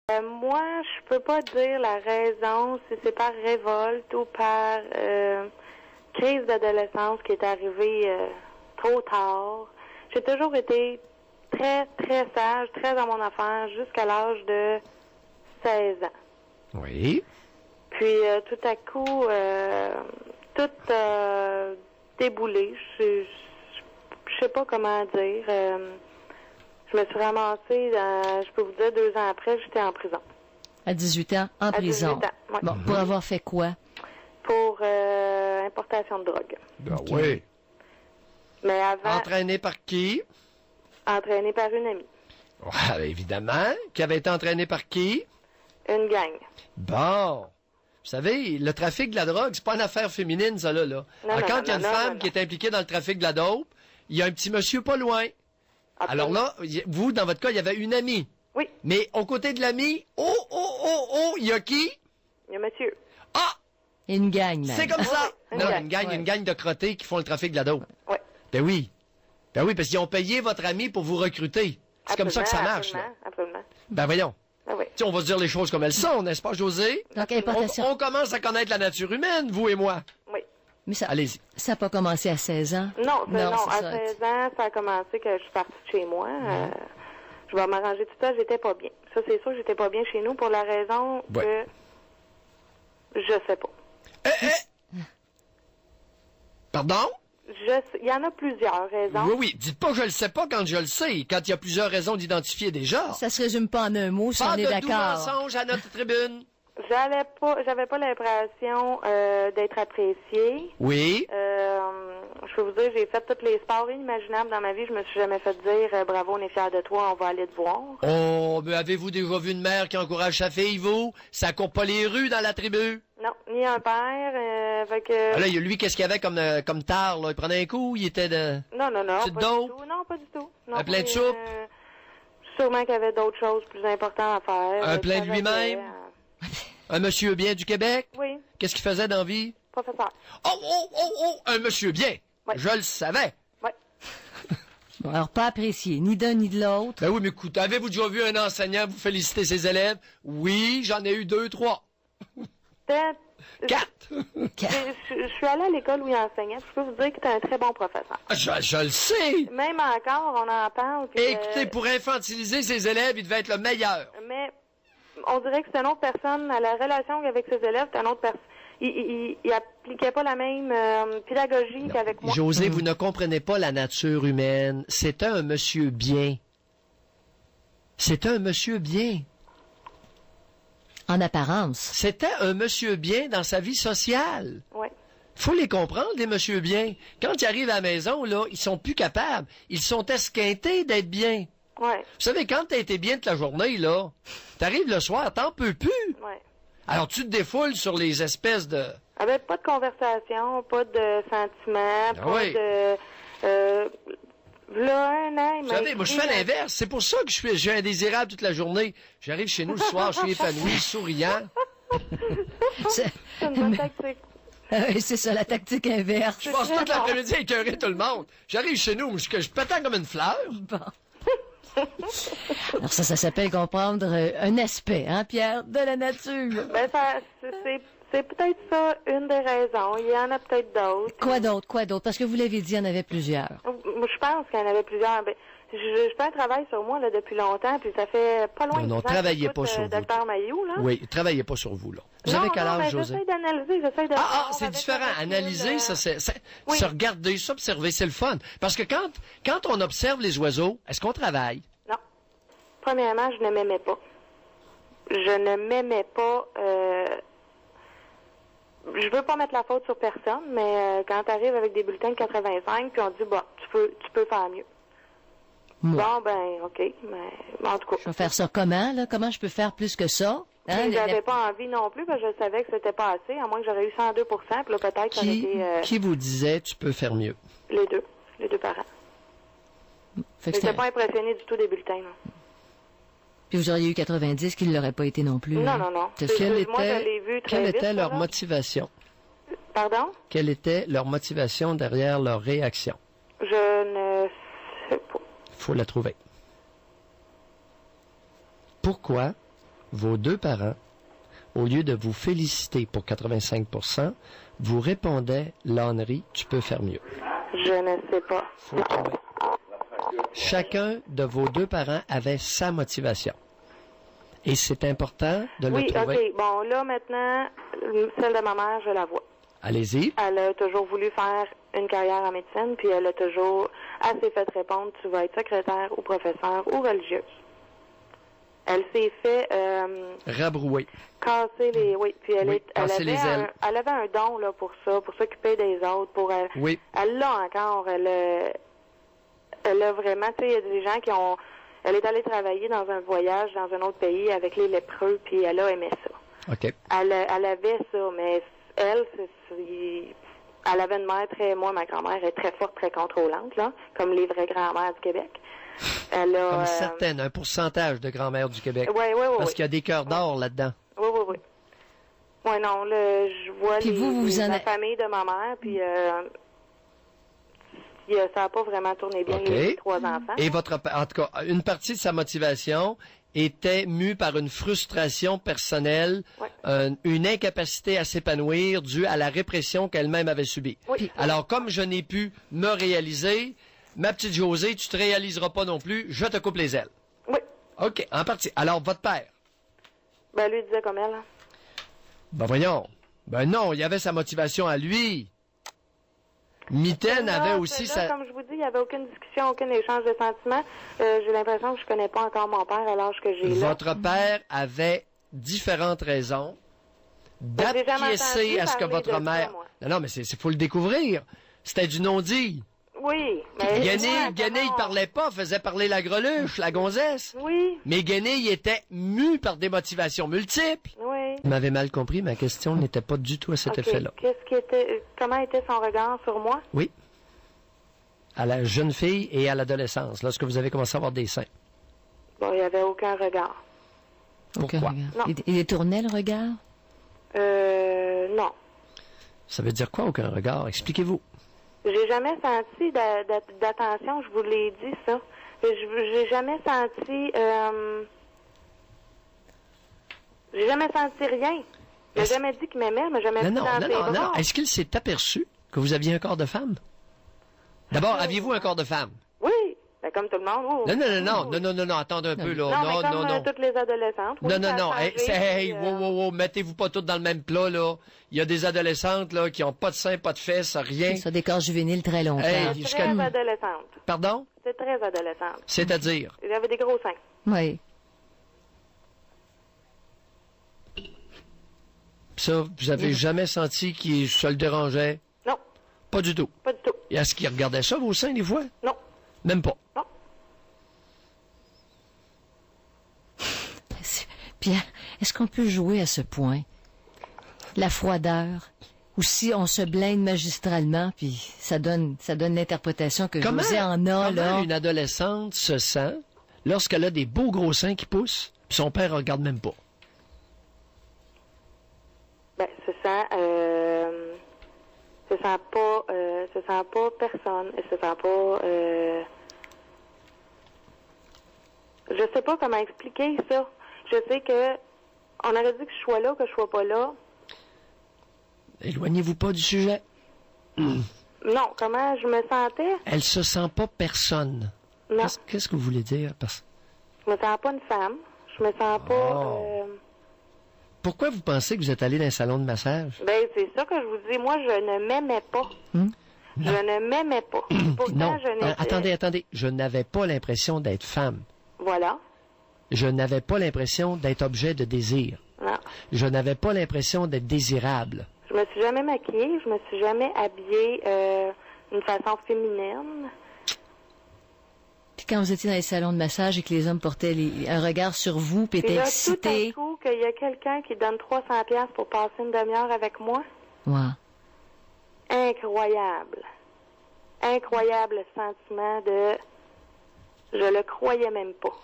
Moi, je peux pas dire la raison, si c'est par révolte ou par crise d'adolescence qui est arrivée trop tard. J'ai toujours été très, très sage, très dans mon affaire, jusqu'à l'âge de 16 ans. Oui. Puis, tout à coup, tout déboulé. Je sais pas comment dire. Je me suis ramassée, je peux vous dire, 2 ans après, j'étais en prison. À 18 ans, en prison. 18 ans, ouais. Bon, pour avoir fait quoi? Pour importation de drogue. Ben oui. Mais avant, Entraîné par qui? entraînée par une amie. Ouais, évidemment. Qui avait été entraîné par qui? Une gang. Bon. Vous savez, le trafic de la drogue, c'est pas une affaire féminine, ça, là. Non, Alors, non, quand non, il y a une non, femme non, qui est impliquée dans le trafic de la dope, il y a un petit monsieur pas loin. Alors là, vous, dans votre cas, il y avait une amie. Oui. Mais aux côtés de l'amie, il y a qui? Il y a monsieur. Ah! Une gang, même. C'est comme ça! Une Non, gang. une gang de crottés qui font le trafic de la dope. Oui. Ben oui. Ben oui, parce qu'ils ont payé votre ami pour vous recruter. C'est comme ça que ça marche, là. Absolument. Ben voyons. Ah oui. Tu sais, on va se dire les choses comme elles sont, n'est-ce pas, José? Donc, importation. On commence à connaître la nature humaine, vous et moi. Oui. Mais ça Allez-y. n'a pas commencé à 16 ans? Non, c'est à ça. 16 ans, ça a commencé que je suis partie de chez moi. Je vais m'arranger tout ça, j'étais pas bien. Ça, c'est sûr, j'étais pas bien chez nous pour la raison Ouais. que je sais pas. Pardon? Il y en a plusieurs raisons. Oui, oui. Dites pas que je le sais pas quand je le sais, quand il y a plusieurs raisons d'identifier déjà. Ça se résume pas en un mot, si Pas on est de doux d'accord. mensonges à notre tribune. J'avais pas l'impression d'être appréciée. Oui. Je peux vous dire, j'ai fait tous les sports inimaginables dans ma vie. Je me suis jamais fait dire bravo, on est fiers de toi, on va aller te voir. Oh, mais avez-vous déjà vu une mère qui encourage sa fille, vous? Ça court pas les rues dans la tribu. Non, ni un père. Fait que... Ah là, lui, qu'est-ce qu'il avait comme tard, là? Il prenait un coup, il était de... Non, Petite pas dope? du tout. Non, pas du tout. Non, Un plein de mais, soupe? Sûrement qu'il y avait d'autres choses plus importantes à faire. Un plein de Ça lui-même? Un monsieur bien du Québec? Oui, Qu'est-ce qu'il faisait dans la vie? professeur. Un monsieur bien. Ouais. Je le savais. Oui. Bon, alors, pas apprécié, ni d'un ni de l'autre. Ben oui, mais écoute, avez-vous déjà vu un enseignant vous féliciter ses élèves? Oui, j'en ai eu 2, 3, 4. Je suis allée à l'école où il enseignait. Je peux vous dire qu'il était un très bon professeur. Je le sais. Même encore, on en parle. Puis, Écoutez, pour infantiliser ses élèves, il devait être le meilleur. mais on dirait que c'est une autre personne. La relation avec ses élèves, c'est une autre personne. Il appliquait pas la même pédagogie qu'avec moi. José, vous ne comprenez pas la nature humaine. C'est un monsieur bien. C'est un monsieur bien. En apparence. C'était un monsieur bien dans sa vie sociale. Oui. Faut les comprendre, les monsieur bien. Quand ils arrivent à la maison, là, ils sont plus capables. Ils sont esquintés d'être bien. Ouais. Vous savez, quand t'as été bien toute la journée, là, t'arrives le soir, t'en peux plus. Ouais. Alors, tu te défoules sur les espèces de... Avec pas de conversation, pas de sentiments, pas oui. de... Là, un an, il Vous m'a savez, moi, je écrit, fais l'inverse. C'est pour ça que j'ai indésirable toute la journée. J'arrive chez nous le soir, je suis épanoui, souriant. C'est C'est une bonne tactique. c'est ça, la tactique inverse. Je passe toute l'après-midi à écœurer tout le monde. J'arrive chez nous, je pétends comme une fleur. Bon. Alors ça s'appelle comprendre un aspect, hein, Pierre, de la nature. Ben, c'est peut-être ça une des raisons. Il y en a peut-être d'autres. Quoi d'autre? Parce que vous l'avez dit, il y en avait plusieurs. Moi, je pense qu'il y en avait plusieurs. Ben, je fais un travail sur moi là, depuis longtemps, puis ça fait pas loin Non, de 10 ans travaillez que pas sur vous. Dr Mayou, là. Oui, travaillez pas sur vous, là. Vous avez quel âge, José? J'essaie d'analyser, j'essaie de... C'est différent. Analyser, ça, c'est Oui. se regarder, s'observer, c'est le fun. Parce que quand on observe les oiseaux, est-ce qu'on travaille? Non. Premièrement, je ne m'aimais pas. Je ne m'aimais pas... Je veux pas mettre la faute sur personne, mais quand tu arrives avec des bulletins de 85, puis on dit, bon, tu peux faire mieux. Moi. Bon, ben, OK, mais en tout cas... Je vais faire ça comment, là? Comment je peux faire plus que ça? Hein, Puis j'avais pas envie non plus, parce que je savais que c'était pas assez, à moins que j'aurais eu 102 puis là, peut-être ça aurait été... Qui vous disait tu peux faire mieux? Les deux parents. Fait que J'étais pas impressionné du tout des bulletins, non. Puis vous auriez eu 90 qui ne l'auraient pas été non plus. Non, hein? non, non. C'est ça. Moi, je l'ai vu très Quelle vite, était leur là. motivation? Pardon? Quelle était leur motivation derrière leur réaction? Je ne sais pas. Faut la trouver. Pourquoi vos deux parents, au lieu de vous féliciter pour 85%, vous répondaient, Lannery, tu peux faire mieux. Je ne sais pas. Faut trouver. Chacun de vos deux parents avait sa motivation. Et c'est important de le trouver. Oui, OK. Bon, là, maintenant, celle de ma mère, je la vois. Allez-y. Elle a toujours voulu faire une carrière en médecine, puis elle s'est fait répondre, tu vas être secrétaire ou professeur ou religieuse. Elle s'est fait Rabrouer. casser les... Oui, puis casser les ailes. Elle avait un don là pour ça, pour s'occuper des autres, Oui. Elle l'a encore, elle a vraiment, tu sais, il y a des gens qui ont... Elle est allée travailler dans un voyage dans un autre pays avec les lépreux, puis elle a aimé ça. OK. Elle avait ça, mais elle avait une mère moi, ma grand-mère est très forte, très contrôlante, là, comme les vraies grand-mères du Québec. Comme certaines, un pourcentage de grand-mères du Québec. Oui. Parce qu'il y a des cœurs d'or là-dedans. Oui. Oui, non, là, je vois la famille de ma mère, puis ça n'a pas vraiment tourné bien, les 3 enfants. Et en tout cas, une partie de sa motivation était mue par une frustration personnelle, une incapacité à s'épanouir due à la répression qu'elle-même avait subie. Oui. Alors, comme je n'ai pu me réaliser, ma petite Josée, tu te réaliseras pas non plus, je te coupe les ailes. Oui. OK, en partie. Alors, votre père? Ben, lui, il disait comme elle. Hein. Ben, voyons. Ben non, il y avait sa motivation à lui. Mitaine avait aussi sa... Comme je vous dis, il n'y avait aucune discussion, aucun échange de sentiments. J'ai l'impression que je connais pas encore mon père à l'âge que j'ai là. Votre père avait différentes raisons d'acquiescer à ce que votre mère... Non, mais c'est faut le découvrir. C'était du non-dit. Oui. Mais Guenille, il parlait pas, faisait parler la greluche, la gonzesse. Oui. Mais Guenille était mu par des motivations multiples. Oui. Vous m'avez mal compris, ma question n'était pas du tout à cet effet-là. Comment était son regard sur moi? Oui. À la jeune fille et à l'adolescence, lorsque vous avez commencé à avoir des seins. Bon, il n'y avait aucun regard. Pourquoi? Non. Il détournait le regard? Non. Ça veut dire quoi, aucun regard? Expliquez-vous. J'ai jamais senti d'attention, je vous l'ai dit, ça. J'ai jamais senti... J'ai jamais senti rien. Il n'a jamais dit qu'il m'aimait, mais jamais Non. Est-ce qu'il s'est aperçu que vous aviez un corps de femme? D'abord, aviez-vous un corps de femme? Oui, ben, comme tout le monde. Oui. Non, attendez un peu, là. Non. Toutes les adolescentes. Oui, Non. Wow, mettez-vous pas toutes dans le même plat, là. Il y a des adolescentes, là, qui ont pas de seins, pas de fesses, rien. Ça, des corps juvéniles très longtemps. C'est très adolescente. Pardon? C'est très adolescente. C'est-à-dire? Il y avait des gros seins. Oui. Ça, vous avez jamais senti qu'il se le dérangeait? Non. Pas du tout? Pas du tout. Et est-ce qu'il regardait ça, vos seins, des fois? Non. Même pas? Non. Pierre, est-ce qu'on peut jouer à ce point? La froideur, ou si on se blinde magistralement, puis ça donne l'interprétation que José en a, là. Comment une adolescente se sent lorsqu'elle a des beaux gros seins qui poussent, puis son père regarde même pas? Ben, se sent pas personne, elle se sent pas, je sais pas comment expliquer ça. Je sais que on aurait dit que je sois là, que je sois pas là. Éloignez-vous pas du sujet. Non, comment je me sentais? Elle se sent pas personne. Non. Qu'est-ce que vous voulez dire? Je me sens pas une femme. Je me sens pas... Pourquoi vous pensez que vous êtes allé dans un salon de massage? Ben, c'est ça que je vous dis. Moi, je ne m'aimais pas. Je ne m'aimais pas. Pourtant, non. je n'étais... Attendez. Je n'avais pas l'impression d'être femme. Voilà. Je n'avais pas l'impression d'être objet de désir. Non. Je n'avais pas l'impression d'être désirable. Je me suis jamais maquillée. Je me suis jamais habillée d'une façon féminine. Puis quand vous étiez dans les salons de massage et que les hommes portaient un regard sur vous, puis étaient excités... tout à coup, qu'il y a quelqu'un qui donne 300$ pour passer une demi-heure avec moi. Ouais. Incroyable. Incroyable sentiment de... Je le croyais même pas.